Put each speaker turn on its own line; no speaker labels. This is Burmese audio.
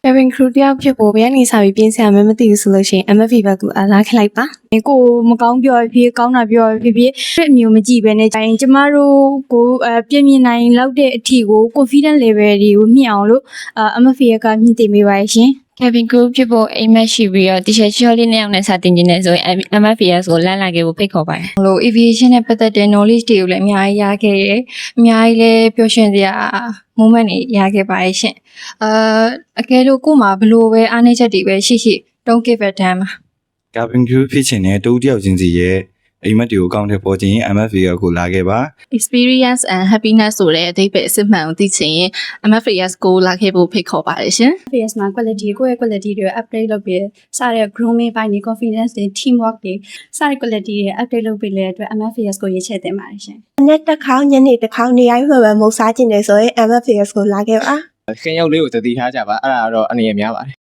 Cabin crew တယောက်ဖြစ်ဖို့ဘယ်ကနေစပြီးပြင်ဆင်ရမှန်းမသိဘူးဆိုလို့ရှိရင် MFV ဘက်ကအလားခလိုက်ပါကိုမကောင်းပြောဖြစ်ကောင်းတာပြောဖြစ်ဖြစ်အမျိုးမကြည့်ပဲနဲ့ကျရင်ကျမတို့ကိုပြင်မြင်နိုင်လောက်တဲ့အထိကို confidence level တွေကိုမြင့်အောင်လို့MFV ကမြင့်တင်ပေးပါရှင်
Cabin crew ဖြစ်ဖို့အိမ်မက်ရှိပြီးတော့တီရှယ်ချော်လေးနဲ့အောင်နဲ့စာတင်နေဆိုရင် MFVS ကိုလမ်းလာခဲ့ဖို့ဖိတ်ခေါ်ပါတယ်။လို့ aviation နဲ့ပတ်သက်တဲ့ knowledge တွေကိုလည်းအများကြီးရခဲ့ရ။အများကြီးလည်းပျော်ရွှင်စရာ moment တွေရခဲ့ပါရဲ့ရှင်။အကယ်လို့ကို့မှာဘလို့ပဲအားနည်းချက်တွေပဲရှိ don't give a damn
ကာဗင်ကျူဖြစ်ချင်တဲ့တူတယောက်ချင်းစီရဲ့အိမ်မက်တွေကိုကောင်းတဲ့ပေါ်ခြင်း MFV ကိုလာခဲ့ပါ
experience and happiness ဆိုတဲ့အဓိပ္ပာယ်အစစ်မှန်ကိုသိချင်ရင် MFAS ကိုလာခဲ့ဖို့ဖိတ်ခေါ်ပါတယ်ရှင်
FS မှာ quality ကိုယ့်ရဲ့ quality တွေ update လုပ်ပြီးစတဲ့ grooming ပိုင်းတွေ confidence တွေ teamwork တွေစတဲ့ quality တွေ update လုပ်ပြီးလဲအတွက် MFS ကိုရေးချတင်ပါတယ်ရှင်
။နေ့တစ်ခေါက်ညနေတစ်ခေါက်နေရာမှမဟုတ်စားခြင်းတယ်ဆိုရင် MFS ကိုလာခဲ့ပါ
ခင်းရုပ်လေးကိုသတိထားကြပါအဲ့ဒါတော့အနေရများပါတယ်